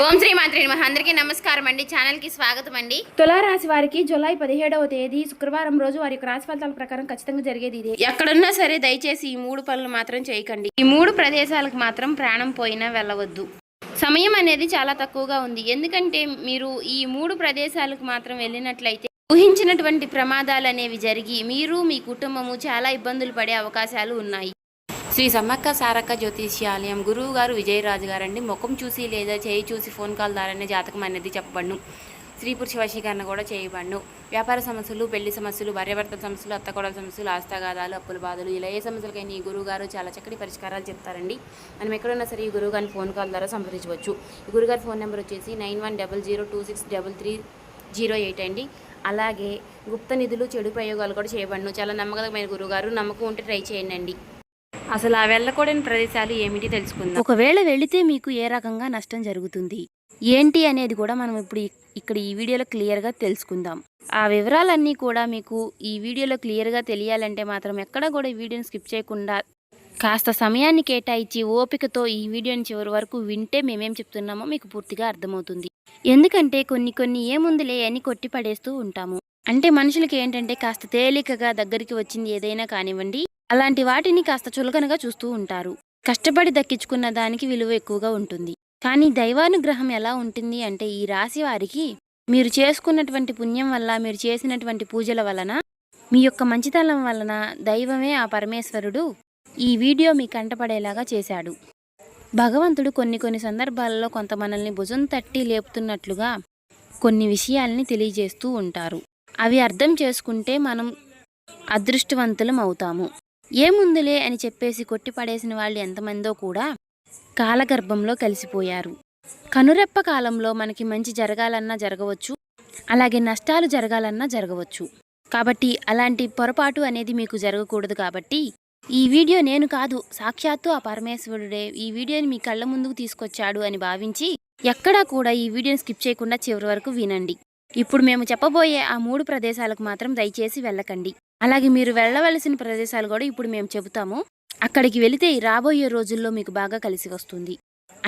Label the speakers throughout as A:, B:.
A: ఓం శ్రీ మాత్రే నమః. అందరికీ నమస్కారం అండి. ఛానల్కి స్వాగతం అండి.
B: తులారాశి వారికి జూలై 17వ తేదీ శుక్రవారం రోజు వారి యొక్క రాశి ఫలితాల ప్రకారం ఖచ్చితంగా జరిగేది ఇదే.
A: ఎక్కడున్నా సరే దయచేసి ఈ 3 పనులు మాత్రం చేయకండి. ఈ 3 ప్రదేశాలకు మాత్రం ప్రాణం పోయినా వెళ్ళవద్దు. సమయం అనేది చాలా తక్కువగా ఉంది. ఎందుకంటే మీరు ఈ 3 ప్రదేశాలకు మాత్రం వెళ్ళినట్లయితే ఊహించినటువంటి ప్రమాదాలు అనేవి జరిగి మీరు మీ కుటుంబము చాలా ఇబ్బందులు పడే అవకాశాలు ఉన్నాయి. శ్రీ సమ్మక్క సారక్క జ్యోతిష్యాలయం గురువు గారు విజయరాజు గారండి. ముఖం చూసి లేదా చేయి చూసి ఫోన్ కాల్ ద్వారానే జాతకం అనేది చెప్పబడును. స్త్రీ పురుష వశీకరణ కూడా చేయబడును. వ్యాపార సమస్యలు, పెళ్లి సమస్యలు, భార్యాభర్తల సమస్యలు, అత్తకోడల సమస్యలు, ఆస్తాగాదాలు, అప్పుల బాధలు, ఇలా ఏ సమస్యలకైనా ఈ గురువు గారు చాలా చక్కటి పరిష్కారాలు చెప్తారండి. మనం ఎక్కడున్నా సరే ఈ గురువు గారిని ఫోన్ కాల్ ద్వారా సంప్రదించవచ్చు. ఈ గురుగారి ఫోన్ నెంబర్ వచ్చేసి 9100263308 అండి. అలాగే గుప్త నిధులు, చెడు ప్రయోగాలు కూడా చేయబడును. చాలా నమ్మకమైన గురువుగారు. నమ్మకం ఉంటే ట్రై చేయండి. అసలు ఆ వెళ్ళకూడని ప్రదేశాలు ఏమిటి తెలుసుకుందాం.
B: ఒకవేళ వెళితే మీకు ఏ రకంగా నష్టం జరుగుతుంది ఏంటి అనేది కూడా మనం ఇప్పుడు ఇక్కడ ఈ వీడియోలో క్లియర్గా తెలుసుకుందాం. ఆ వివరాలన్నీ కూడా మీకు ఈ వీడియోలో క్లియర్గా తెలియాలంటే మాత్రం ఎక్కడ కూడా ఈ వీడియోని స్కిప్ చేయకుండా కాస్త సమయాన్ని కేటాయించి ఓపికతో ఈ వీడియోని చివరి వరకు వింటే మేమేం చెప్తున్నామో మీకు పూర్తిగా అర్థమవుతుంది. ఎందుకంటే కొన్ని ఏముందిలే అని కొట్టి పడేస్తూ ఉంటాము. అంటే మనుషులకి ఏంటంటే కాస్త తేలికగా దగ్గరికి వచ్చింది ఏదైనా కానివ్వండి, అలాంటి వాటిని కాస్త చులకనగా చూస్తూ ఉంటారు. కష్టపడి దక్కించుకున్న దానికి విలువ ఎక్కువగా ఉంటుంది. కానీ దైవానుగ్రహం ఎలా ఉంటుంది అంటే ఈ రాశి వారికి మీరు చేసుకున్నటువంటి పుణ్యం వల్ల, మీరు చేసినటువంటి పూజల వలన, మీ యొక్క మంచితనం వలన దైవమే ఆ పరమేశ్వరుడు ఈ వీడియో మీ కంటపడేలాగా చేశాడు. భగవంతుడు కొన్ని సందర్భాలలో కొంత మనల్ని భుజం తట్టి లేపుతున్నట్లుగా కొన్ని విషయాల్ని తెలియజేస్తూ ఉంటారు. అవి అర్థం చేసుకుంటే మనం అదృష్టవంతులం అవుతాము. ఏముందులే అని చెప్పేసి కొట్టిపడేసిన వాళ్ళు ఎంతమందో కూడా కాలగర్భంలో కలిసిపోయారు. కనురెప్ప కాలంలో మనకి మంచి జరగాలన్నా జరగవచ్చు, అలాగే నష్టాలు జరగాలన్నా జరగవచ్చు. కాబట్టి అలాంటి పొరపాటు అనేది మీకు జరగకూడదు. కాబట్టి ఈ వీడియో నేను కాదు, సాక్షాత్తు ఆ పరమేశ్వరుడే ఈ వీడియోని మీ కళ్ళ ముందుకు తీసుకొచ్చాడు అని భావించి ఎక్కడా కూడా ఈ వీడియోని స్కిప్ చేయకుండా చివరి వరకు వినండి. ఇప్పుడు మేము చెప్పబోయే ఆ 3 ప్రదేశాలకు మాత్రం దయచేసి వెళ్ళకండి. అలాగే మీరు వెళ్ళవలసిన ప్రదేశాలు కూడా ఇప్పుడు మేము చెబుతాము. అక్కడికి వెళితే రాబోయే రోజుల్లో మీకు బాగా కలిసి వస్తుంది.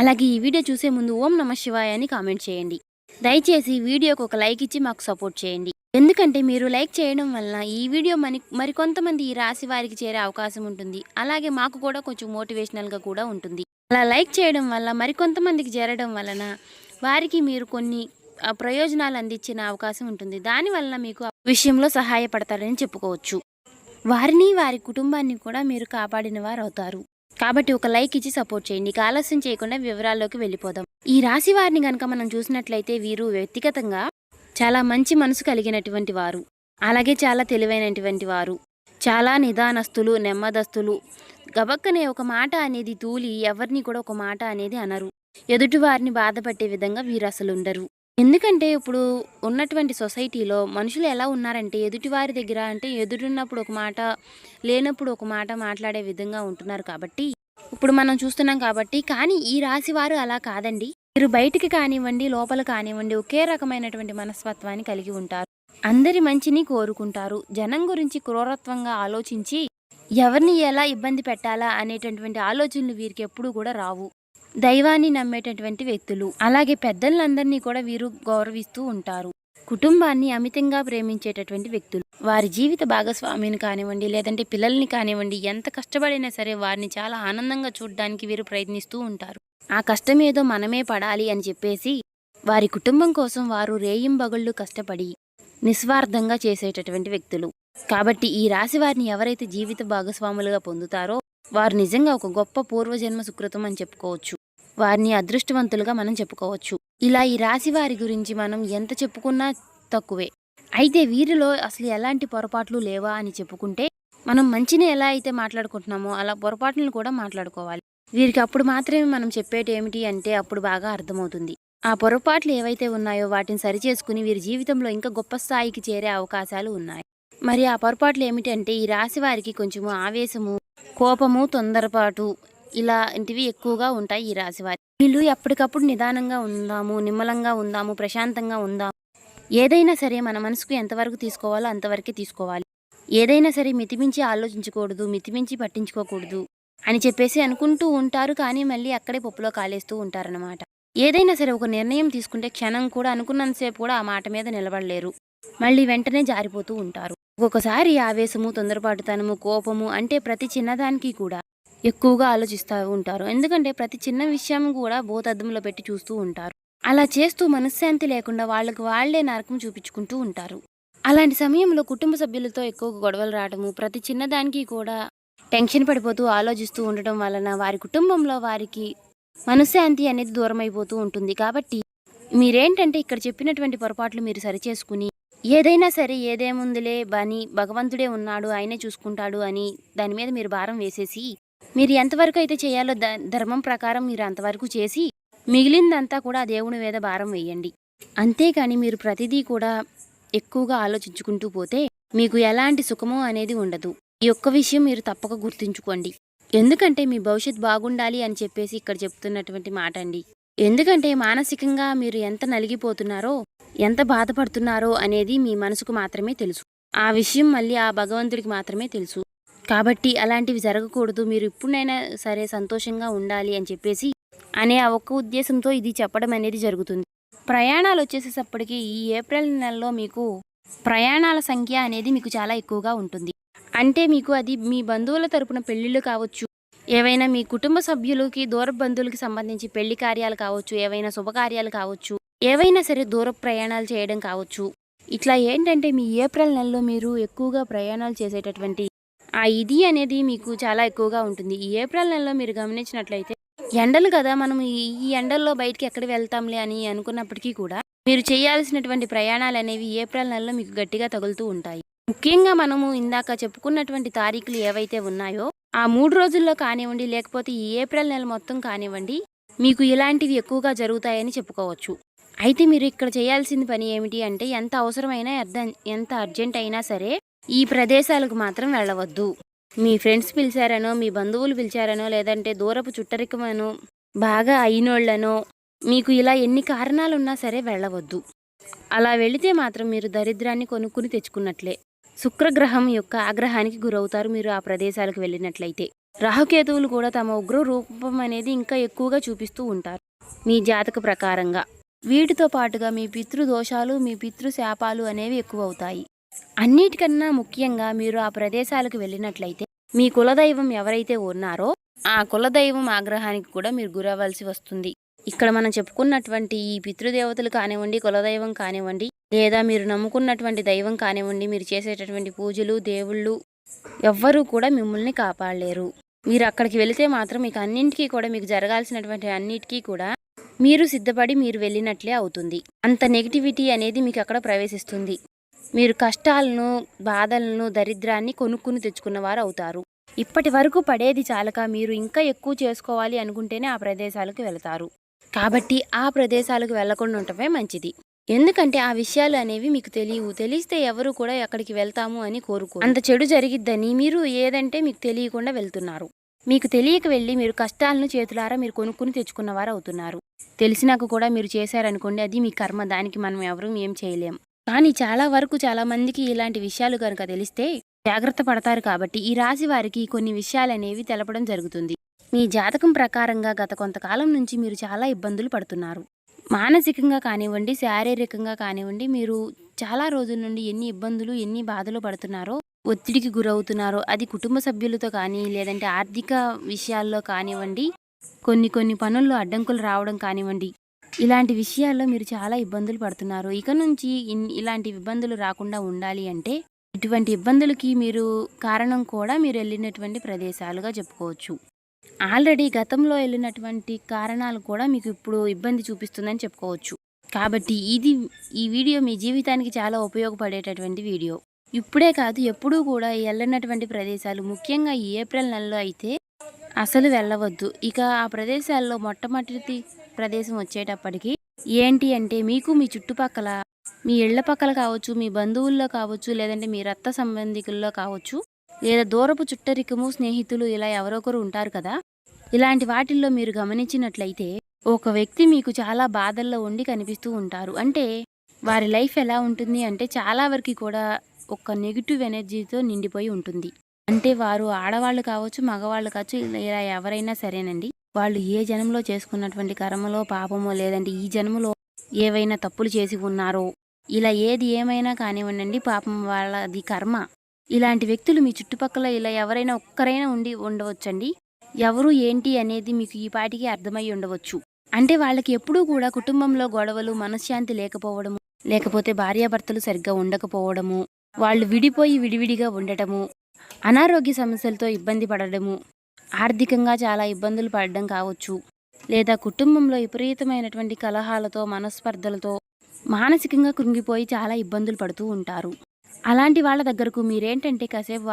B: అలాగే ఈ వీడియో చూసే ముందు ఓం నమః శివాయ అని కామెంట్ చేయండి. దయచేసి వీడియోకి ఒక లైక్ ఇచ్చి మాకు సపోర్ట్ చేయండి. ఎందుకంటే మీరు లైక్ చేయడం వలన ఈ వీడియో మరికొంతమంది ఈ రాశి వారికి చేరే అవకాశం ఉంటుంది. అలాగే మాకు కూడా కొంచెం మోటివేషనల్గా కూడా ఉంటుంది. అలా లైక్ చేయడం వల్ల మరికొంతమందికి చేరడం వలన వారికి మీరు కొన్ని ప్రయోజనాలు అందించిన అవకాశం ఉంటుంది. దానివల్ల మీకు విషయంలో సహాయపడతారని చెప్పుకోవచ్చు. వారిని, వారి కుటుంబాన్ని కూడా మీరు కాపాడిన వారు అవుతారు. కాబట్టి ఒక లైక్ ఇచ్చి సపోర్ట్ చేయండి. ఆలస్యం చేయకుండా వివరాల్లోకి వెళ్ళిపోదాం. ఈ రాశి వారిని కనుక మనం చూసినట్లయితే వీరు వ్యక్తిగతంగా చాలా మంచి మనసు కలిగినటువంటి వారు, అలాగే చాలా తెలివైనటువంటి వారు, చాలా నిదానస్తులు, నెమ్మదస్తులు. గబక్కనే ఒక మాట అనేది తూలి ఎవరిని కూడా ఒక మాట అనేది అనరు. ఎదుటి వారిని బాధపట్టే విధంగా వీరు అసలు ఉండరు. ఎందుకంటే ఇప్పుడు ఉన్నటువంటి సొసైటీలో మనుషులు ఎలా ఉన్నారంటే ఎదుటివారి దగ్గర అంటే ఎదురున్నప్పుడు ఒక మాట, లేనప్పుడు ఒక మాట మాట్లాడే విధంగా ఉంటున్నారు. కాబట్టి ఇప్పుడు మనం చూస్తున్నాం కాబట్టి. కానీ ఈ రాశి వారు అలా కాదండి. మీరు బయటికి కానివ్వండి, లోపల కానివ్వండి ఒకే రకమైనటువంటి మనస్తత్వాన్ని కలిగి ఉంటారు. అందరి మంచిని కోరుకుంటారు. జనం గురించి క్రూరత్వంగా ఆలోచించి ఎవరిని ఎలా ఇబ్బంది పెట్టాలా అనేటటువంటి ఆలోచనలు వీరికి ఎప్పుడు కూడా రావు. దైవాన్ని నమ్మేటటువంటి వ్యక్తులు, అలాగే పెద్దలందరినీ కూడా వీరు గౌరవిస్తూ ఉంటారు. కుటుంబాన్ని అమితంగా ప్రేమించేటటువంటి వ్యక్తులు. వారి జీవిత భాగస్వామిని కానివ్వండి, లేదంటే పిల్లల్ని కానివ్వండి, ఎంత కష్టపడినా సరే వారిని చాలా ఆనందంగా చూడడానికి వీరు ప్రయత్నిస్తూ ఉంటారు. ఆ కష్టం ఏదో మనమే పడాలి అని చెప్పేసి వారి కుటుంబం కోసం వారు రేయింబగళ్ళు కష్టపడి నిస్వార్థంగా చేసేటటువంటి వ్యక్తులు. కాబట్టి ఈ రాశి వారిని ఎవరైతే జీవిత భాగస్వాములుగా పొందుతారో వారు నిజంగా ఒక గొప్ప పూర్వజన్మ సుకృతం అని చెప్పుకోవచ్చు. వారిని అదృష్టవంతులుగా మనం చెప్పుకోవచ్చు. ఇలా ఈ రాశి వారి గురించి మనం ఎంత చెప్పుకున్నా తక్కువే. అయితే వీరిలో అసలు ఎలాంటి పొరపాట్లు లేవా అని చెప్పుకుంటే మనం మంచిని ఎలా అయితే మాట్లాడుకుంటున్నామో అలా పొరపాట్లను కూడా మాట్లాడుకోవాలి. వీరికి అప్పుడు మాత్రమే మనం చెప్పేటి ఏమిటి అంటే అప్పుడు బాగా అర్థమవుతుంది. ఆ పొరపాట్లు ఏవైతే ఉన్నాయో వాటిని సరిచేసుకుని వీరి జీవితంలో ఇంకా గొప్ప స్థాయికి చేరే అవకాశాలు ఉన్నాయి. మరి ఆ పొరపాట్లు ఏమిటంటే ఈ రాశి వారికి కొంచెము ఆవేశము, కోపము, తొందరపాటు ఇలాంటివి ఎక్కువగా ఉంటాయి ఈ రాశివారి. వీళ్ళు ఎప్పటికప్పుడు నిదానంగా ఉందాము, నిమ్మలంగా ఉందాము, ప్రశాంతంగా ఉందాము. ఏదైనా సరే మన మనసుకు ఎంతవరకు తీసుకోవాలో అంతవరకే తీసుకోవాలి. ఏదైనా సరే మితిమించి ఆలోచించకూడదు, మితిమించి పట్టించుకోకూడదు అని చెప్పేసి అనుకుంటూ ఉంటారు. కానీ మళ్ళీ అక్కడే పప్పులో కాలేస్తూ ఉంటారనమాట. ఏదైనా సరే ఒక నిర్ణయం తీసుకుంటే క్షణం కూడా అనుకున్నంతసేపు కూడా ఆ మాట మీద నిలబడలేరు. మళ్ళీ వెంటనే జారిపోతూ ఉంటారు. ఒక్కొక్కసారి ఆవేశము, తొందరపాటుతనము, కోపము అంటే ప్రతి చిన్నదానికి కూడా ఎక్కువగా ఆలోచిస్తూ ఉంటారు. ఎందుకంటే ప్రతి చిన్న విషయం కూడా భూతద్దంలో పెట్టి చూస్తూ ఉంటారు. అలా చేస్తూ మనశ్శాంతి లేకుండా వాళ్ళకి వాళ్ళే నరకం చూపించుకుంటూ ఉంటారు. అలాంటి సమయంలో కుటుంబ సభ్యులతో ఎక్కువగా గొడవలు రావడము, ప్రతి చిన్నదానికి కూడా టెన్షన్ పడిపోతూ ఆలోచిస్తూ ఉండటం వలన వారి కుటుంబంలో వారికి మనశ్శాంతి అనేది దూరం అయిపోతూ ఉంటుంది. కాబట్టి మీరేంటంటే ఇక్కడ చెప్పినటువంటి పొరపాట్లు మీరు సరిచేసుకుని ఏదైనా సరే ఏదేముందిలే బని భగవంతుడే ఉన్నాడు, ఆయనే చూసుకుంటాడు అని దాని మీద మీరు భారం వేసేసి మీరు ఎంతవరకు అయితే చేయాలో ధర్మం ప్రకారం మీరు అంతవరకు చేసి మిగిలిందంతా కూడా ఆ దేవుని మీద భారం వేయండి. అంతేకాని మీరు ప్రతిదీ కూడా ఎక్కువగా ఆలోచించుకుంటూ పోతే మీకు ఎలాంటి సుఖమో అనేది ఉండదు. ఈ ఒక్క విషయం మీరు తప్పక గుర్తుంచుకోండి. ఎందుకంటే మీ భవిష్యత్ బాగుండాలి అని చెప్పేసి ఇక్కడ చెప్తున్నటువంటి మాట అండి. ఎందుకంటే మానసికంగా మీరు ఎంత నలిగిపోతున్నారో, ఎంత బాధపడుతున్నారో అనేది మీ మనసుకు మాత్రమే తెలుసు. ఆ విషయం మళ్ళీ ఆ భగవంతుడికి మాత్రమే తెలుసు. కాబట్టి అలాంటివి జరగకూడదు, మీరు ఇప్పుడైనా సరే సంతోషంగా ఉండాలి అని చెప్పేసి అనే ఆ ఒక్క ఉద్దేశంతో ఇది చెప్పడం అనేది జరుగుతుంది. ప్రయాణాలు వచ్చేసేటప్పటికి ఈ ఏప్రిల్ నెలలో మీకు ప్రయాణాల సంఖ్య అనేది మీకు చాలా ఎక్కువగా ఉంటుంది. అంటే మీకు అది మీ బంధువుల తరపున పెళ్ళిళ్ళు కావచ్చు, ఏవైనా మీ కుటుంబ సభ్యులకి దూర బంధువులకి సంబంధించి పెళ్లి కార్యాలు కావచ్చు, ఏవైనా శుభకార్యాలు కావచ్చు, ఏవైనా సరే దూర ప్రయాణాలు చేయడం కావచ్చు. ఇట్లా ఏంటంటే మీ ఏప్రిల్ నెలలో మీరు ఎక్కువగా ప్రయాణాలు చేసేటటువంటి ఆ ఇది అనేది మీకు చాలా ఎక్కువగా ఉంటుంది. ఈ ఏప్రిల్ నెలలో మీరు గమనించినట్లయితే ఎండలు కదా, మనం ఈ ఎండల్లో బయటికి ఎక్కడ వెళ్తాంలే అని అనుకున్నప్పటికీ కూడా మీరు చేయాల్సినటువంటి ప్రయాణాలు అనేవి ఏప్రిల్ నెలలో మీకు గట్టిగా తగులుతూ ఉంటాయి. ముఖ్యంగా మనము ఇందాక చెప్పుకున్నటువంటి తారీఖులు ఏవైతే ఉన్నాయో ఆ 3 రోజుల్లో కానివ్వండి, లేకపోతే ఈ ఏప్రిల్ నెల మొత్తం కానివ్వండి, మీకు ఇలాంటివి ఎక్కువగా జరుగుతాయని చెప్పుకోవచ్చు. అయితే మీరు ఇక్కడ చేయాల్సిన పని ఏమిటి అంటే ఎంత అవసరమైనా ఎంత అర్జెంట్ అయినా సరే ఈ ప్రదేశాలకు మాత్రం వెళ్ళవద్దు. మీ ఫ్రెండ్స్ పిలిచారనో, మీ బంధువులు పిలిచారనో, లేదంటే దూరపు చుట్టరికమనో, బాగా అయినోళ్లనో, మీకు ఇలా ఎన్ని కారణాలున్నా సరే వెళ్ళవద్దు. అలా వెళితే మాత్రం మీరు దరిద్రాన్ని కొనుక్కుని తెచ్చుకున్నట్లే. శుక్రగ్రహం యొక్క ఆగ్రహానికి గురవుతారు మీరు ఆ ప్రదేశాలకు వెళ్ళినట్లయితే. రాహుకేతువులు కూడా తమ ఉగ్ర రూపం అనేది ఇంకా ఎక్కువగా చూపిస్తూ ఉంటారు మీ జాతక ప్రకారంగా. వీటితో పాటుగా మీ పితృదోషాలు, మీ పితృశాపాలు అనేవి ఎక్కువ అవుతాయి. అన్నిటికన్నా ముఖ్యంగా మీరు ఆ ప్రదేశాలకు వెళ్ళినట్లయితే మీ కులదైవం ఎవరైతే ఉన్నారో ఆ కులదైవం ఆగ్రహానికి కూడా మీరు గురవలసి వస్తుంది. ఇక్కడ మనం చెప్పుకున్నటువంటి ఈ పితృదేవతలు కానివ్వండి, కులదైవం కానివ్వండి, లేదా మీరు నమ్ముకున్నటువంటి దైవం కానివ్వండి, మీరు చేసేటటువంటి పూజలు, దేవుళ్ళు ఎవ్వరూ కూడా మిమ్మల్ని కాపాడలేరు. మీరు అక్కడికి వెళితే మాత్రం మీకు అన్నింటికీ కూడా మీకు జరగాల్సినటువంటి అన్నిటికీ కూడా మీరు సిద్ధపడి మీరు వెళ్ళినట్లే అవుతుంది. అంత నెగిటివిటీ అనేది మీకు అక్కడ ప్రవేశిస్తుంది. మీరు కష్టాలను, బాధలను, దరిద్రాన్ని కొనుక్కుని తెచ్చుకున్నవారు అవుతారు. ఇప్పటి వరకు పడేది చాలక మీరు ఇంకా ఎక్కువ చేసుకోవాలి అనుకుంటేనే ఆ ప్రదేశాలకు వెళతారు. కాబట్టి ఆ ప్రదేశాలకు వెళ్లకుండా ఉండటమే మంచిది. ఎందుకంటే ఆ విషయాలు అనేవి మీకు తెలియవు. తెలిస్తే ఎవరు కూడా ఎక్కడికి వెళ్తాము అని కోరుకోరు. అంత చెడు జరిగిద్దని మీరు ఏదంటే మీకు తెలియకుండా వెళ్తున్నారు. మీకు తెలియక వెళ్ళి మీరు కష్టాలను చేతులారా మీరు కొనుక్కుని తెచ్చుకున్నవారు అవుతున్నారు. తెలిసినాక కూడా మీరు చేశారనుకోండి, అది మీ కర్మ, దానికి మనం ఎవరూ ఏం చేయలేం. కానీ చాలా వరకు చాలా మందికి ఇలాంటి విషయాలు కనుక తెలిస్తే జాగ్రత్త పడతారు. కాబట్టి ఈ రాశి వారికి కొన్ని విషయాలనేవి తెలపడం జరుగుతుంది. మీ జాతకం ప్రకారంగా గత కొంతకాలం నుంచి మీరు చాలా ఇబ్బందులు పడుతున్నారు. మానసికంగా కానివ్వండి, శారీరకంగా కానివ్వండి, మీరు చాలా రోజుల నుండి ఎన్ని ఇబ్బందులు, ఎన్ని బాధలు పడుతున్నారో, ఒత్తిడికి గురవుతున్నారో, అది కుటుంబ సభ్యులతో కానీ, లేదంటే ఆర్థిక విషయాల్లో కానివ్వండి, కొన్ని పనుల్లో అడ్డంకులు రావడం కానివ్వండి, ఇలాంటి విషయాల్లో మీరు చాలా ఇబ్బందులు పడుతున్నారు. ఇక నుంచి ఇలాంటి ఇబ్బందులు రాకుండా ఉండాలి అంటే ఇటువంటి ఇబ్బందులకి మీరు కారణం కూడా మీరు వెళ్ళినటువంటి ప్రదేశాలుగా చెప్పుకోవచ్చు. ఆల్రెడీ గతంలో వెళ్ళినటువంటి కారణాలు కూడా మీకు ఇప్పుడు ఇబ్బంది చూపిస్తుందని చెప్పుకోవచ్చు. కాబట్టి ఈ వీడియో మీ జీవితానికి చాలా ఉపయోగపడేటటువంటి వీడియో. ఇప్పుడే కాదు, ఎప్పుడూ కూడా వెళ్ళినటువంటి ప్రదేశాలు, ముఖ్యంగా ఈ ఏప్రిల్ నెలలో అయితే అసలు వెళ్ళవద్దు. ఇక ఆ ప్రదేశాల్లో మొట్టమొదటి ప్రదేశం వచ్చేటప్పటికి ఏంటి అంటే మీకు మీ చుట్టుపక్కల, మీ ఇళ్ల పక్కల కావచ్చు, మీ బంధువుల్లో కావచ్చు, లేదంటే మీ రక్త సంబంధికుల్లో కావచ్చు, లేదా దూరపు చుట్టరికము, స్నేహితులు ఇలా ఎవరొకరు ఉంటారు కదా, ఇలాంటి వాటిల్లో మీరు గమనించినట్లయితే ఒక వ్యక్తి మీకు చాలా బాధల్లో ఉండి కనిపిస్తూ ఉంటారు. అంటే వారి లైఫ్ ఎలా ఉంటుంది అంటే చాలా వరకు కూడా ఒక నెగిటివ్ ఎనర్జీతో నిండిపోయి ఉంటుంది. అంటే వారు ఆడవాళ్ళు కావచ్చు, మగవాళ్ళు కావచ్చు, ఇలా ఎవరైనా సరేనండి, వాళ్ళు ఏ జన్మలో చేసుకున్నటువంటి కర్మలో పాపమో లేదంటే ఈ జన్మలో ఏవైనా తప్పులు చేసి ఉన్నారో ఇలా ఏది ఏమైనా కానివ్వండి పాపం వాళ్ళది కర్మ. ఇలాంటి వ్యక్తులు మీ చుట్టుపక్కల ఇలా ఎవరైనా ఒక్కరైనా ఉండవచ్చండి. ఎవరు ఏంటి అనేది మీకు ఈ పాటికి అర్థమై ఉండవచ్చు. అంటే వాళ్ళకి ఎప్పుడూ కూడా కుటుంబంలో గొడవలు, మనశ్శాంతి లేకపోవడము, లేకపోతే భార్యాభర్తలు సరిగ్గా ఉండకపోవడము, వాళ్ళు విడిపోయి విడివిడిగా ఉండటము, అనారోగ్య సమస్యలతో ఇబ్బంది పడడము, ఆర్థికంగా చాలా ఇబ్బందులు పడడం కావచ్చు, లేదా కుటుంబంలో విపరీతమైనటువంటి కలహాలతో, మనస్పర్ధలతో మానసికంగా కృంగిపోయి చాలా ఇబ్బందులు పడుతూ ఉంటారు. అలాంటి వాళ్ళ దగ్గరకు మీరేంటంటే కాసేపు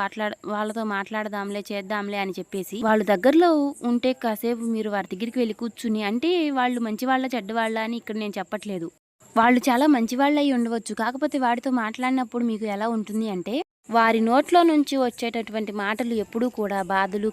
B: వాళ్ళతో మాట్లాడదాంలే, చేద్దాంలే అని చెప్పేసి వాళ్ళు దగ్గరలో ఉంటే కాసేపు మీరు వారి దగ్గరికి వెళ్ళి కూర్చుని, అంటే వాళ్ళు మంచివాళ్ళ చెడ్డవాళ్ళ అని ఇక్కడ నేను చెప్పట్లేదు. వాళ్ళు చాలా మంచివాళ్ళు అయి ఉండవచ్చు. కాకపోతే వాడితో మాట్లాడినప్పుడు మీకు ఎలా ఉంటుంది అంటే వారి నోట్లో నుంచి వచ్చేటటువంటి మాటలు ఎప్పుడూ కూడా బాధలు,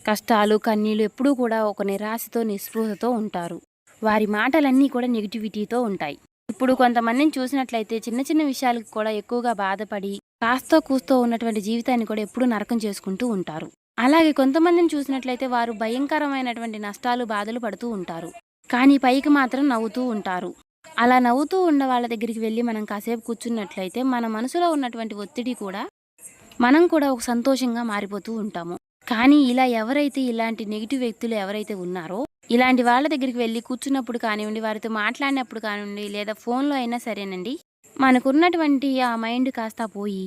B: కష్టాలు, కన్నీళ్ళు ఎప్పుడూ కూడా ఒక నిరాశతో, నిస్పృహతో ఉంటారు. వారి మాటలన్నీ కూడా నెగిటివిటీతో ఉంటాయి. ఇప్పుడు కొంతమందిని చూసినట్లయితే చిన్న చిన్న విషయాలకు కూడా ఎక్కువగా బాధపడి కాస్తో కూస్తో ఉన్నటువంటి జీవితాన్ని కూడా ఎప్పుడూ నరకం చేసుకుంటూ ఉంటారు. అలాగే కొంతమందిని చూసినట్లయితే వారు భయంకరమైనటువంటి నష్టాలు, బాధలు పడుతూ ఉంటారు. కానీ పైకి మాత్రం నవ్వుతూ ఉంటారు. అలా నవ్వుతూ ఉన్న వాళ్ళ దగ్గరికి వెళ్ళి మనం కాసేపు కూర్చున్నట్లయితే మన మనసులో ఉన్నటువంటి ఒత్తిడి కూడా మనం కూడా ఒక సంతోషంగా మారిపోతూ ఉంటాము. కానీ ఇలా ఎవరైతే ఇలాంటి నెగిటివ్ వ్యక్తులు ఎవరైతే ఉన్నారో ఇలాంటి వాళ్ళ దగ్గరికి వెళ్ళి కూర్చున్నప్పుడు కానివ్వండి, వారితో మాట్లాడినప్పుడు కానివ్వండి, లేదా ఫోన్లో అయినా సరేనండి, మనకున్నటువంటి ఆ మైండ్ కాస్త పోయి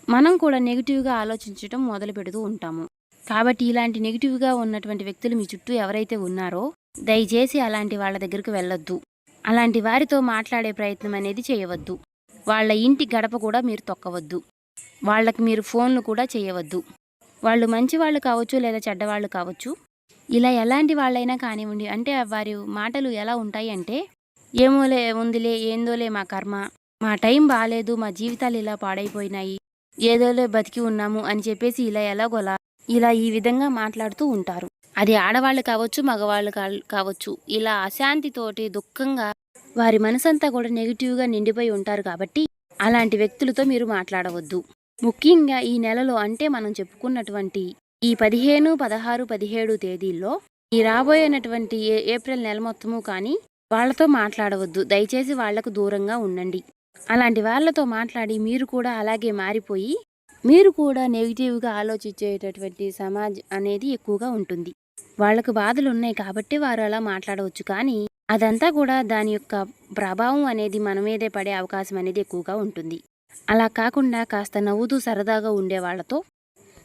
B: మనం కూడా నెగిటివ్గా ఆలోచించడం మొదలు పెడుతూ ఉంటాము. కాబట్టి ఇలాంటి నెగిటివ్గా ఉన్నటువంటి వ్యక్తులు మీ చుట్టూ ఎవరైతే ఉన్నారో దయచేసి అలాంటి వాళ్ళ దగ్గరికి వెళ్ళొద్దు. అలాంటి వారితో మాట్లాడే ప్రయత్నం అనేది చేయవద్దు. వాళ్ళ ఇంటి గడప కూడా మీరు తొక్కవద్దు. వాళ్ళకి మీరు ఫోన్లు కూడా చేయవద్దు. వాళ్ళు మంచి వాళ్ళు కావచ్చు, లేదా చెడ్డవాళ్ళు కావచ్చు. ఇలా ఎలాంటి వాళ్ళైనా కానివ్వండి, అంటే వారి మాటలు ఎలా ఉంటాయి అంటే, ఏమోలే ఉందిలే, ఏందోలే మా కర్మ, మా టైం బాగాలేదు, మా జీవితాలు ఇలా పాడైపోయినాయి, ఏదోలే బతికి ఉన్నాము అని చెప్పేసి ఇలా ఈ విధంగా మాట్లాడుతూ ఉంటారు. అది ఆడవాళ్ళు కావచ్చు, మగవాళ్ళు కావచ్చు. ఇలా అశాంతితోటి దుఃఖంగా వారి మనసంతా కూడా నెగిటివ్గా నిండిపోయి ఉంటారు. కాబట్టి అలాంటి వ్యక్తులతో మీరు మాట్లాడవద్దు. ముఖ్యంగా ఈ నెలలో, అంటే మనం చెప్పుకున్నటువంటి ఈ 15, 16, 17 తేదీల్లో ఈ రాబోయేనటువంటి ఏప్రిల్ నెల మొత్తము కానీ వాళ్ళతో మాట్లాడవద్దు. దయచేసి వాళ్లకు దూరంగా ఉండండి. అలాంటి వాళ్ళతో మాట్లాడి మీరు కూడా అలాగే మారిపోయి మీరు కూడా నెగిటివ్గా ఆలోచించేటటువంటి సమాజం అనేది ఎక్కువగా ఉంటుంది. వాళ్లకు బాధలు ఉన్నాయి కాబట్టి వారు అలా మాట్లాడవచ్చు. కానీ అదంతా కూడా దాని యొక్క ప్రభావం అనేది మన మీదే పడే అవకాశం అనేది ఎక్కువగా ఉంటుంది. అలా కాకుండా కాస్త నవ్వుతూ సరదాగా ఉండే వాళ్ళతో,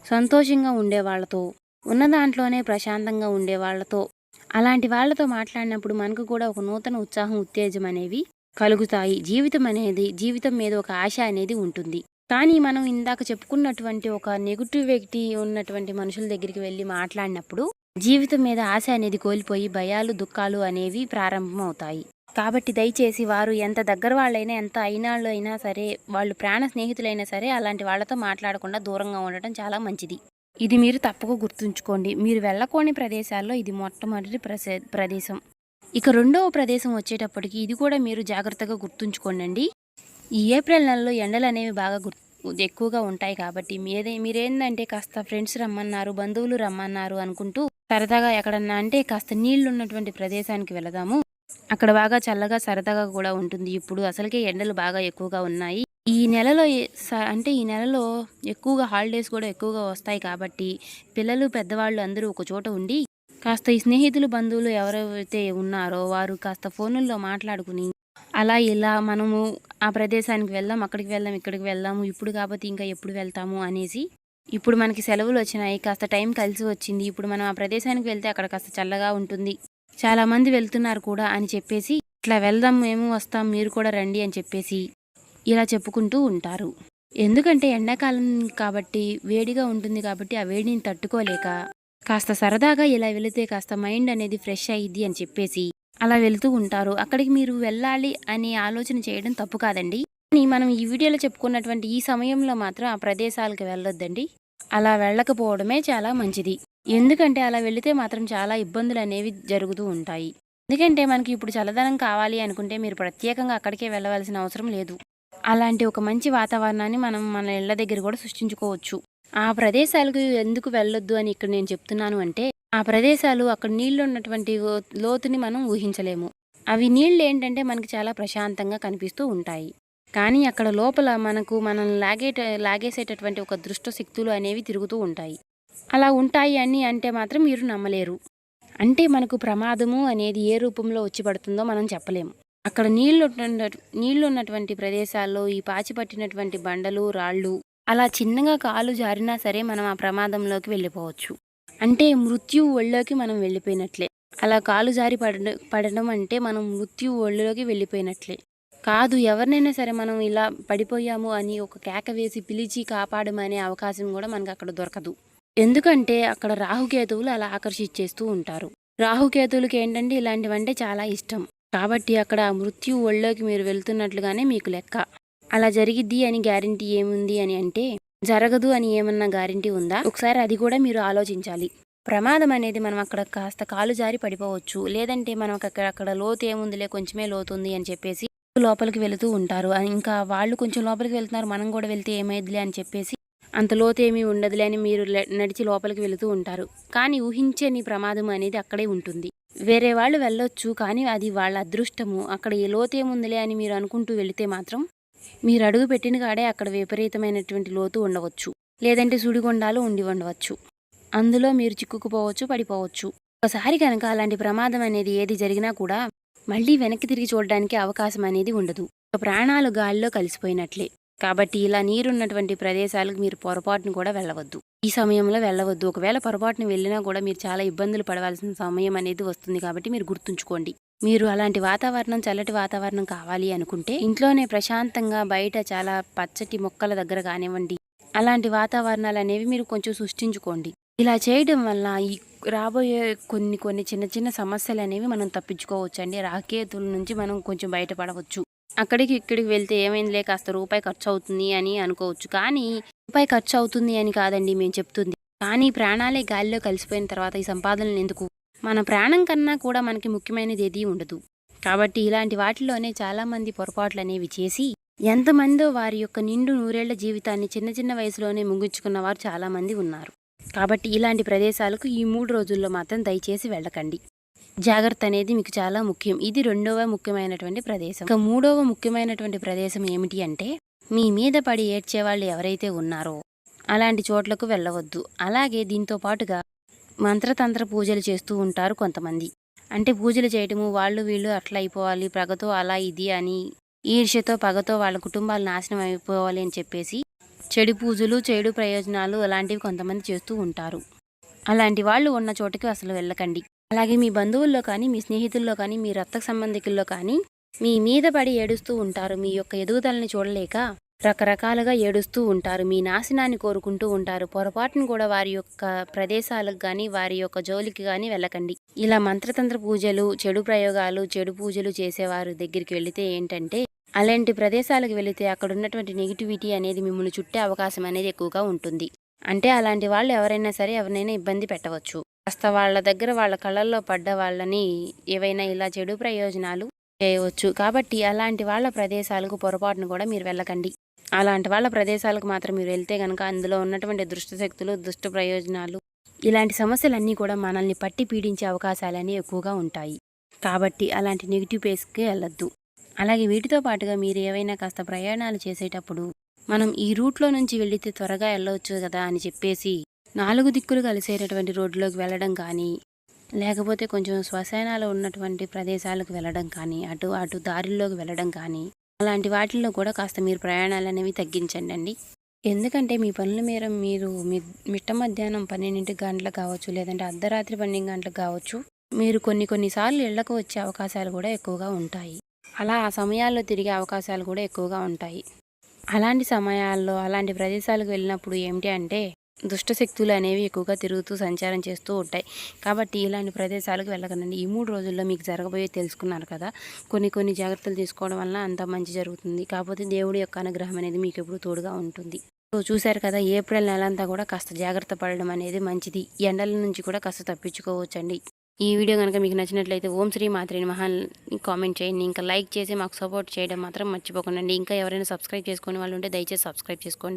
B: సంతోషంగా ఉండే వాళ్ళతో, ఉన్న దాంట్లోనే ప్రశాంతంగా ఉండే వాళ్ళతో, అలాంటి వాళ్ళతో మాట్లాడినప్పుడు మనకు కూడా ఒక నూతన ఉత్సాహం, ఉత్తేజం అనేవి కలుగుతాయి. జీవితం మీద ఒక ఆశ అనేది ఉంటుంది. కానీ మనం ఇందాక చెప్పుకున్నటువంటి ఒక నెగిటివ్ వ్యక్తి ఉన్నటువంటి మనుషుల దగ్గరికి వెళ్ళి మాట్లాడినప్పుడు జీవితం మీద ఆశ అనేది కోల్పోయి భయాలు, దుఃఖాలు అనేవి ప్రారంభమవుతాయి. కాబట్టి దయచేసి వారు ఎంత దగ్గర వాళ్ళైనా, ఎంత అయినాళ్ళు అయినా సరే, వాళ్ళు ప్రాణ స్నేహితులైనా సరే, అలాంటి వాళ్ళతో మాట్లాడకుండా దూరంగా ఉండటం చాలా మంచిది. ఇది మీరు తప్పక గుర్తుంచుకోండి. మీరు వెళ్ళకోని ప్రదేశాల్లో ఇది మొట్టమొదటి ప్రదేశం. ఇక రెండవ ప్రదేశం వచ్చేటప్పటికి ఇది కూడా మీరు జాగ్రత్తగా గుర్తుంచుకోండి. ఈ ఏప్రిల్ నెలలో ఎండలు అనేవి బాగా ఎక్కువగా ఉంటాయి. కాబట్టి మీరేందంటే కాస్త ఫ్రెండ్స్ రమ్మన్నారు, బంధువులు రమ్మన్నారు అనుకుంటూ సరదాగా ఎక్కడన్నా, అంటే కాస్త నీళ్లు ఉన్నటువంటి ప్రదేశానికి వెళదాము, అక్కడ బాగా చల్లగా సరదాగా కూడా ఉంటుంది. ఇప్పుడు అసలుకే ఎండలు బాగా ఎక్కువగా ఉన్నాయి. ఈ నెలలో ఎక్కువగా హాలిడేస్ కూడా ఎక్కువగా వస్తాయి. కాబట్టి పిల్లలు, పెద్దవాళ్ళు అందరూ ఒక చోట ఉండి కాస్త ఈ స్నేహితులు, బంధువులు ఎవరైతే ఉన్నారో వారు కాస్త ఫోనుల్లో మాట్లాడుకుని అలా ఇలా మనము ఆ ప్రదేశానికి వెళ్దాం, అక్కడికి వెళ్దాం, ఇక్కడికి వెళ్దాము, ఇప్పుడు కాబట్టి ఇంకా ఎప్పుడు వెళ్తాము అనేసి, ఇప్పుడు మనకి సెలవులు వచ్చినాయి, కాస్త టైం కలిసి వచ్చింది, ఇప్పుడు మనం ఆ ప్రదేశానికి వెళ్తే అక్కడ కాస్త చల్లగా ఉంటుంది, చాలా మంది వెళ్తున్నారు కూడా అని చెప్పేసి ఇట్లా వెళ్దాం, మేము వస్తాం, మీరు కూడా రండి అని చెప్పేసి ఇలా చెప్పుకుంటూ ఉంటారు. ఎందుకంటే ఎండాకాలం కాబట్టి వేడిగా ఉంటుంది. కాబట్టి ఆ వేడిని తట్టుకోలేక కాస్త సరదాగా ఇలా వెళితే కాస్త మైండ్ అనేది ఫ్రెష్ అయ్యిద్ది అని చెప్పేసి అలా వెళ్తూ ఉంటారు. అక్కడికి మీరు వెళ్ళాలి అని ఆలోచన చేయడం తప్పు కాదండి. కానీ మనం ఈ వీడియోలో చెప్పుకున్నటువంటి ఈ సమయంలో మాత్రం ఆ ప్రదేశాలకు వెళ్ళొద్దండి. అలా వెళ్ళకపోవడమే చాలా మంచిది. ఎందుకంటే అలా వెళితే మాత్రం చాలా ఇబ్బందులు అనేవి జరుగుతూ ఉంటాయి. ఎందుకంటే మనకి ఇప్పుడు చల్లదనం కావాలి అనుకుంటే మీరు ప్రత్యేకంగా అక్కడికే వెళ్ళవలసిన అవసరం లేదు. అలాంటి ఒక మంచి వాతావరణాన్ని మనం మన ఇళ్ల దగ్గర కూడా సృష్టించుకోవచ్చు. ఆ ప్రదేశాలకు ఎందుకు వెళ్ళొద్దు అని ఇక్కడ నేను చెప్తున్నాను అంటే, ఆ ప్రదేశాలు అక్కడ నీళ్లు ఉన్నటువంటి లోతుని మనం ఊహించలేము. అవి నీళ్ళు ఏంటంటే మనకి చాలా ప్రశాంతంగా కనిపిస్తూ ఉంటాయి. కానీ అక్కడ లోపల మనల్ని లాగేసేటటువంటి ఒక దుష్ట శక్తులు అనేవి తిరుగుతూ ఉంటాయి. అలా ఉంటాయి అని అంటే మాత్రం మీరు నమ్మలేరు. అంటే మనకు ప్రమాదము అనేది ఏ రూపంలో వచ్చి పడుతుందో మనం చెప్పలేము. అక్కడ నీళ్లు ఉన్నటువంటి ప్రదేశాల్లో ఈ పాచి పట్టినటువంటి బండలు, రాళ్ళు అలా చిన్నగా కాలు జారినా సరే మనం ఆ ప్రమాదంలోకి వెళ్ళిపోవచ్చు. అంటే మృత్యువు ఒళ్ళోకి మనం వెళ్ళిపోయినట్లే. అలా కాలు జారి పడడం అంటే మనం మృత్యువు ఒళ్ళోకి వెళ్ళిపోయినట్లే. కాదు, ఎవరినైనా సరే మనం ఇలా పడిపోయాము అని ఒక కేక వేసి పిలిచి కాపాడమనే అవకాశం కూడా మనకు అక్కడ దొరకదు. ఎందుకంటే అక్కడ రాహుకేతువులు అలా ఆకర్షించేస్తూ ఉంటారు. రాహుకేతువులకి ఏంటంటే ఇలాంటివంటే చాలా ఇష్టం. కాబట్టి అక్కడ మృత్యు ఒళ్ళోకి మీరు వెళ్తున్నట్లుగానే మీకు లెక్క. అలా జరిగిద్ది అని గ్యారంటీ ఏముంది అని అంటే, జరగదు అని ఏమన్నా గ్యారంటీ ఉందా? ఒకసారి అది కూడా మీరు ఆలోచించాలి. ప్రమాదం అనేది మనం అక్కడ కాస్త కాలు జారి పడిపోవచ్చు. లేదంటే మనం అక్కడ లోతు ఏముందిలే, కొంచెమే లోతుంది అని చెప్పేసి లోపలికి వెళుతూ ఉంటారు. ఇంకా వాళ్ళు కొంచెం లోపలికి వెళ్తున్నారు, మనం కూడా వెళ్తే ఏమైద్దిలే అని చెప్పేసి అంత లోతు ఏమీ ఉండదులే అని మీరు నడిచి లోపలికి వెళుతూ ఉంటారు. కానీ ఊహించని ప్రమాదం అనేది అక్కడే ఉంటుంది. వేరే వాళ్ళు వెళ్ళొచ్చు, కానీ అది వాళ్ళ అదృష్టము. అక్కడ ఏ లోతు ఏముందిలే అని మీరు అనుకుంటూ వెళితే మాత్రం మీరు అడుగు పెట్టిన కాడే అక్కడ విపరీతమైనటువంటి లోతు ఉండవచ్చు. లేదంటే సుడిగుండాలు ఉండవచ్చు. అందులో మీరు చిక్కుకుపోవచ్చు, పడిపోవచ్చు. ఒకసారి కనుక అలాంటి ప్రమాదం అనేది ఏది జరిగినా కూడా మళ్ళీ వెనక్కి తిరిగి చూడడానికి అవకాశం అనేది ఉండదు. ప్రాణాలు గాలిలో కలిసిపోయినట్లే. కాబట్టి ఇలా నీరున్నటువంటి ప్రదేశాలకు మీరు పొరపాటును కూడా వెళ్ళవద్దు. ఈ సమయంలో వెళ్ళవద్దు. ఒకవేళ పొరపాటును వెళ్ళినా కూడా మీరు చాలా ఇబ్బందులు పడవలసిన సమయం అనేది వస్తుంది. కాబట్టి మీరు గుర్తుంచుకోండి. మీరు అలాంటి వాతావరణం, చల్లటి వాతావరణం కావాలి అనుకుంటే ఇంట్లోనే ప్రశాంతంగా బయట చాలా పచ్చటి మొక్కల దగ్గర కానివ్వండి, అలాంటి వాతావరణాలు అనేవి మీరు కొంచెం సృష్టించుకోండి. ఇలా చేయడం వల్ల ఈ రాబోయే కొన్ని చిన్న చిన్న సమస్యలు అనేవి మనం తప్పించుకోవచ్చు అండి. రాకేతుల నుంచి మనం కొంచెం బయటపడవచ్చు. అక్కడికి ఇక్కడికి వెళ్తే ఏమైందిలే, కాస్త రూపాయి ఖర్చు అవుతుంది అని అనుకోవచ్చు. కానీ రూపాయి ఖర్చు అవుతుంది అని కాదండి మేము చెప్తుంది. కానీ ప్రాణాలే గాలిలో కలిసిపోయిన తర్వాత ఈ సంపాదనలు ఎందుకు? మన ప్రాణం కన్నా కూడా మనకి ముఖ్యమైనది ఏది ఉండదు. కాబట్టి ఇలాంటి వాటిలోనే చాలామంది పొరపాట్లు అనేవి చేసి ఎంతమందో వారి యొక్క నిండు నూరేళ్ల జీవితాన్ని చిన్న చిన్న వయసులోనే ముగించుకున్న వారు చాలామంది ఉన్నారు. కాబట్టి ఇలాంటి ప్రదేశాలకు ఈ 3 రోజుల్లో మాత్రం దయచేసి వెళ్ళకండి. జాగ్రత్త అనేది మీకు చాలా ముఖ్యం. ఇది 2వ ముఖ్యమైనటువంటి ప్రదేశం. ఇక 3వ ముఖ్యమైనటువంటి ప్రదేశం ఏమిటి అంటే, మీ మీద పడి ఏడ్చేవాళ్ళు ఎవరైతే ఉన్నారో అలాంటి చోట్లకు వెళ్ళవద్దు. అలాగే దీంతో పాటుగా మంత్రతంత్ర పూజలు చేస్తూ ఉంటారు కొంతమంది. అంటే పూజలు చేయటము, వాళ్ళు వీళ్ళు అట్లా అయిపోవాలి, పగతో అలా ఇది అని ఈర్ష్యతో పగతో వాళ్ళ కుటుంబాలు నాశనం అయిపోవాలి అని చెప్పేసి చెడు పూజలు, చెడు ప్రయోజనాలు అలాంటివి కొంతమంది చేస్తూ ఉంటారు. అలాంటి వాళ్ళు ఉన్న చోటుకి అసలు వెళ్ళకండి. అలాగే మీ బంధువుల్లో కానీ, మీ స్నేహితుల్లో కానీ, మీ రక్త సంబంధికుల్లో కానీ మీ మీద పడి ఏడుస్తూ ఉంటారు. మీ యొక్క ఎదుగుదలని చూడలేక రకరకాలుగా ఏడుస్తూ ఉంటారు. మీ నాశనాన్ని కోరుకుంటూ ఉంటారు. పొరపాటును కూడా వారి యొక్క ప్రదేశాలకు కానీ, వారి యొక్క జోలికి కానీ వెళ్ళకండి. ఇలా మంత్రతంత్ర పూజలు, చెడు ప్రయోగాలు, చెడు పూజలు చేసేవారి దగ్గరికి వెళితే ఏంటంటే, అలాంటి ప్రదేశాలకు వెళితే అక్కడ ఉన్నటువంటి నెగిటివిటీ అనేది మిమ్మల్ని చుట్టే అవకాశం అనేది ఎక్కువగా ఉంటుంది. అంటే అలాంటి వాళ్ళు ఎవరైనా సరే ఎవరినైనా ఇబ్బంది పెట్టవచ్చు. కాస్త వాళ్ళ దగ్గర వాళ్ళ కళ్ళల్లో పడ్డ వాళ్ళని ఏవైనా ఇలా చెడు ప్రయోజనాలు చేయవచ్చు. కాబట్టి అలాంటి వాళ్ళ ప్రదేశాలకు పొరపాటును కూడా మీరు వెళ్ళకండి. అలాంటి వాళ్ళ ప్రదేశాలకు మాత్రం మీరు వెళ్తే కనుక అందులో ఉన్నటువంటి దుష్ట శక్తులు, దుష్ట ప్రయోజనాలు, ఇలాంటి సమస్యలన్నీ కూడా మనల్ని పట్టి పీడించే అవకాశాలన్నీ ఎక్కువగా ఉంటాయి. కాబట్టి అలాంటి నెగిటివ్ ప్లేస్కి వెళ్ళొద్దు. అలాగే వీటితో పాటుగా మీరు ఏవైనా కాస్త ప్రయాణాలు చేసేటప్పుడు మనం ఈ రూట్లో నుంచి వెళితే త్వరగా వెళ్ళవచ్చు కదా అని చెప్పేసి 4 దిక్కులు కలిసేటటువంటి రోడ్లోకి వెళ్ళడం కానీ, లేకపోతే కొంచెం శ్మశానాలు ఉన్నటువంటి ప్రదేశాలకు వెళ్ళడం కానీ, అటు దారిల్లోకి వెళ్ళడం కానీ, అలాంటి వాటిల్లో కూడా కాస్త మీరు ప్రయాణాలు అనేవి తగ్గించండి. ఎందుకంటే మీ పనుల మేర మీరు మిట్ట మధ్యాహ్నం 12 గంటలకు కావచ్చు, లేదంటే అర్ధరాత్రి 12 గంటలకు కావచ్చు, మీరు కొన్నిసార్లు ఇళ్లకు వచ్చే అవకాశాలు కూడా ఎక్కువగా ఉంటాయి. అలా ఆ సమయాల్లో తిరిగే అవకాశాలు కూడా ఎక్కువగా ఉంటాయి. అలాంటి సమయాల్లో అలాంటి ప్రదేశాలకు వెళ్ళినప్పుడు ఏమిటి అంటే, దుష్టశక్తులు అనేవి ఎక్కువగా తిరుగుతూ సంచారం చేస్తూ ఉంటాయి. కాబట్టి ఇలాంటి ప్రదేశాలకు వెళ్ళకండి. ఈ 3 రోజుల్లో మీకు జరగబోయే తెలుసుకున్నారు కదా. కొన్ని జాగ్రత్తలు తీసుకోవడం వల్ల అంత మంచి జరుగుతుంది. కాకపోతే దేవుడి యొక్క అనుగ్రహం అనేది మీకు ఎప్పుడు తోడుగా ఉంటుంది. సో చూశారు కదా, ఏప్రిల్ నెలంతా కూడా కాస్త జాగ్రత్త పడడం అనేది మంచిది. ఎండల నుంచి కూడా కాస్త తప్పించుకోవచ్చండి. ఈ వీడియో కనుక మీకు నచ్చినట్లయితే ఓం శ్రీ మాత్రే నమః కామెంట్ చేయండి. ఇంకా లైక్ చేసి మాకు సపోర్ట్ చేయడం మాత్రం మర్చిపోకండి. ఇంకా ఎవరైనా సబ్స్క్రైబ్ చేసుకునే వాళ్ళు ఉంటే దయచేసి సబ్స్క్రైబ్ చేసుకోండి.